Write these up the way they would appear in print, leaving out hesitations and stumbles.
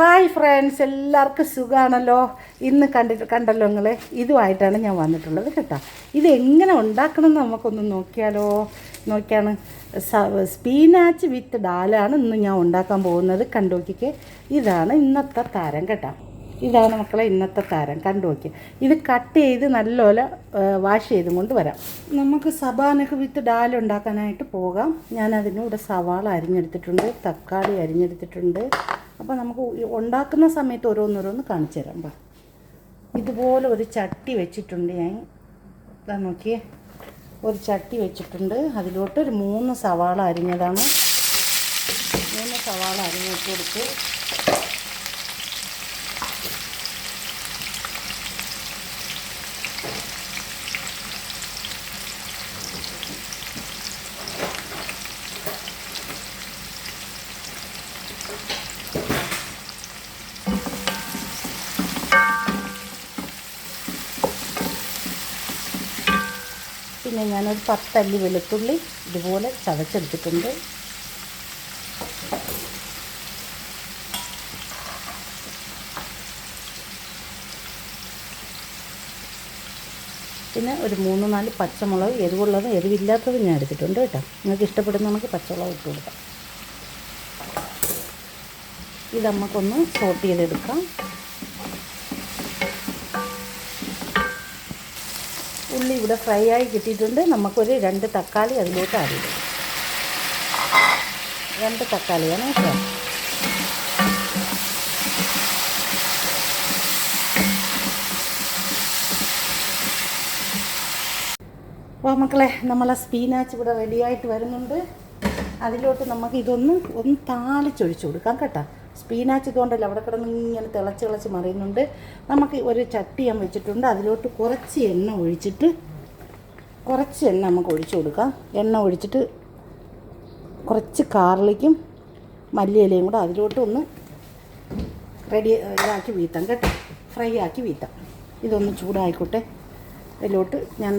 Hi friends, എല്ലാവർക്കും സുഖമാണല്ലോ. ഇന്ന് കണ്ടല്ലോ നിങ്ങൾ, ഇതുമായിട്ടാണ് ഞാൻ വന്നിട്ടുള്ളത് കേട്ടോ. ഇതെങ്ങനെ ഉണ്ടാക്കണം എന്ന് നമുക്കൊന്ന് നോക്കിയാണ്. സ്പീനാച്ച് വിത്ത് ഡാലാണ് ഇന്ന് ഞാൻ ഉണ്ടാക്കാൻ പോകുന്നത്. കണ്ടുനോക്കിക്കേ, ഇതാണ് ഇന്നത്തെ താരം കേട്ടോ. ഇതാണ് മക്കളെ ഇന്നത്തെ താരം. കണ്ടുനോക്കി, ഇത് കട്ട് ചെയ്ത് നല്ലപോലെ വാഷ് ചെയ്തും കൊണ്ട് വരാം. നമുക്ക് സബാനക്ക് വിത്ത് ഡാൽ ഉണ്ടാക്കാനായിട്ട് പോകാം. ഞാനതിന് ഇവിടെ സവാള അരിഞ്ഞെടുത്തിട്ടുണ്ട്, തക്കാളി അരിഞ്ഞെടുത്തിട്ടുണ്ട്. അപ്പോൾ നമുക്ക് ഉണ്ടാക്കുന്ന സമയത്ത് ഓരോന്നോരോന്ന് കാണിച്ചു തരാം. ഇതുപോലെ ഒരു ചട്ടി വെച്ചിട്ടുണ്ട് ഞാൻ. ഇതാ നോക്കിയേ, ഒരു ചട്ടി വെച്ചിട്ടുണ്ട്. അതിലോട്ട് ഒരു 3 സവാള അരിഞ്ഞതാണ്. 3 സവാള അരിഞ്ഞിട്ട് കൊടുത്ത് പിന്നെ ഞാനൊരു 10 അല്ലി വെളുത്തുള്ളി ഇതുപോലെ ചതച്ചെടുത്തിട്ടുണ്ട്. പിന്നെ ഒരു 3-4 പച്ചമുളക്, എരിവുള്ളത് എരിവില്ലാത്തത് ഞാൻ എടുത്തിട്ടുണ്ട് കേട്ടോ. നിങ്ങൾക്ക് ഇഷ്ടപ്പെടുന്ന നമുക്ക് പച്ചമുളക് ഇട്ട് കൊടുക്കാം. ഇത് നമുക്കൊന്ന് സോട്ട് ചെയ്തെടുക്കാം. ഉള്ളി ഇവിടെ ഫ്രൈ ആയി കിട്ടിയിട്ടുണ്ട്. നമുക്കൊരു 2 തക്കാളി അതിലോട്ട് ആഡ് ചെയ്തു. 2 തക്കാളിയാണ് കേട്ടോ. അപ്പോൾ മക്കളെ, നമ്മളെ സ്പീനാച്ച് ഇവിടെ റെഡിയായിട്ട് വരുന്നുണ്ട്. അതിലോട്ട് നമുക്ക് ഇതൊന്ന് താളിച്ചൊഴിച്ച് കൊടുക്കാം കേട്ടോ. സ്പീനാച്ച് ഇതുകൊണ്ടല്ല അവിടെ കിടന്ന് ഇങ്ങനെ തിളച്ച് മറിയുന്നുണ്ട്. നമുക്ക് ഒരു ചട്ടി ഞാൻ വെച്ചിട്ടുണ്ട്. അതിലോട്ട് കുറച്ച് എണ്ണ നമുക്ക് ഒഴിച്ചു കൊടുക്കാം. എണ്ണ ഒഴിച്ചിട്ട് കുറച്ച് കാർലിക്കും മല്ലിയിലയും കൂടെ അതിലോട്ട് ഒന്ന് ഇതാക്കി വീത്താം കേട്ടോ. ഫ്രൈ ആക്കി വീത്താം. ഇതൊന്ന് ചൂടായിക്കോട്ടെ. അതിലോട്ട് ഞാൻ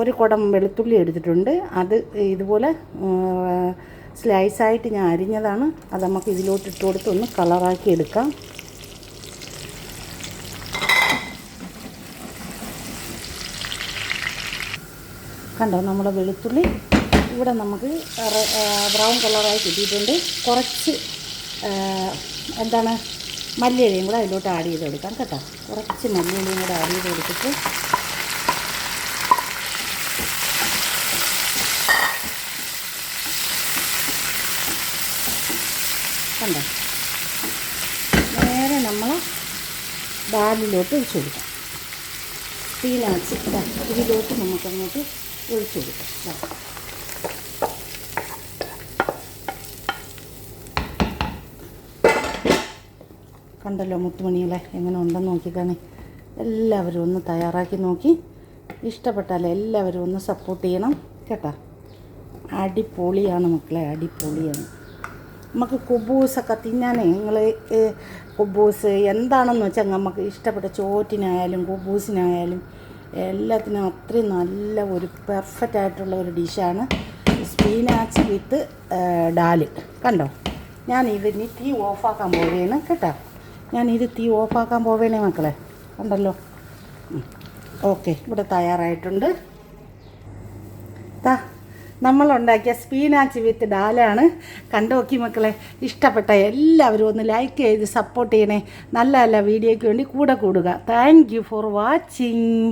ഒരു കുടം വെളുത്തുള്ളി എടുത്തിട്ടുണ്ട്. അത് ഇതുപോലെ സ്ലൈസായിട്ട് ഞാൻ അരിഞ്ഞതാണ്. അത് നമുക്ക് ഇതിലോട്ട് ഇട്ട് കൊടുത്ത് ഒന്ന് കളറാക്കി എടുക്കാം. കണ്ടോ, നമ്മുടെ വെളുത്തുള്ളി ഇവിടെ നമുക്ക് ബ്രൗൺ കളറായി കിട്ടിയിട്ടുണ്ട്. കുറച്ച് മല്ലിയിലയും കൂടെ അതിലോട്ട് ആഡ് ചെയ്ത് കൊടുക്കാം കേട്ടോ. കുറച്ച് മല്ലിയിലയും കൂടെ ആഡ് ചെയ്ത് കൊടുത്തിട്ട് കണ്ടോ, നേരെ നമ്മൾ ഡാലിലോട്ട് ഒഴിച്ചു കൊടുക്കാം. സ്പീനാച്ച് ഇതിലോട്ട് നമുക്കങ്ങോട്ട് ഒഴിച്ചു കൊടുക്കാം. കണ്ടല്ലോ മുത്തുമണികളെ, എങ്ങനെ ഉണ്ടെന്ന് നോക്കിക്കാണേ. എല്ലാവരും ഒന്ന് തയ്യാറാക്കി നോക്കി ഇഷ്ടപ്പെട്ടാൽ എല്ലാവരും ഒന്ന് സപ്പോർട്ട് ചെയ്യണം കേട്ടോ. അടിപൊളിയാണ് മക്കളെ, അടിപൊളിയാണ്. നമുക്ക് കുബൂസൊക്കെ തിന്നാനേ, നിങ്ങൾ കുബൂസ് എന്താണെന്ന് വെച്ചാൽ നമുക്ക് ഇഷ്ടപ്പെട്ട ചോറ്റിനായാലും കുബൂസിനായാലും എല്ലാത്തിനും അത്രയും നല്ല ഒരു പെർഫെക്റ്റ് ആയിട്ടുള്ള ഒരു ഡിഷാണ് സ്പീനാച്ച് വിത്ത് ഡാല്. കണ്ടോ, ഞാനിതിന് തീ ഓഫാക്കാൻ പോവുകയാണ് കേട്ടോ. ഞാനിത് തീ ഓഫാക്കാൻ പോവുകയാണേ മക്കളെ. കണ്ടല്ലോ, ഓക്കെ, ഇവിടെ തയ്യാറായിട്ടുണ്ട്. നമ്മളുണ്ടാക്കിയ സ്പീനാച്ച് വിത്ത് ഡാലാണ്. കണ്ടുനോക്കി മക്കളെ. ഇഷ്ടപ്പെട്ട എല്ലാവരും ഒന്ന് ലൈക്ക് ചെയ്ത് സപ്പോർട്ട് ചെയ്യണേ. നല്ല നല്ല വീഡിയോയ്ക്ക് വേണ്ടി കൂടെ കൂടുക. Thank you for watching.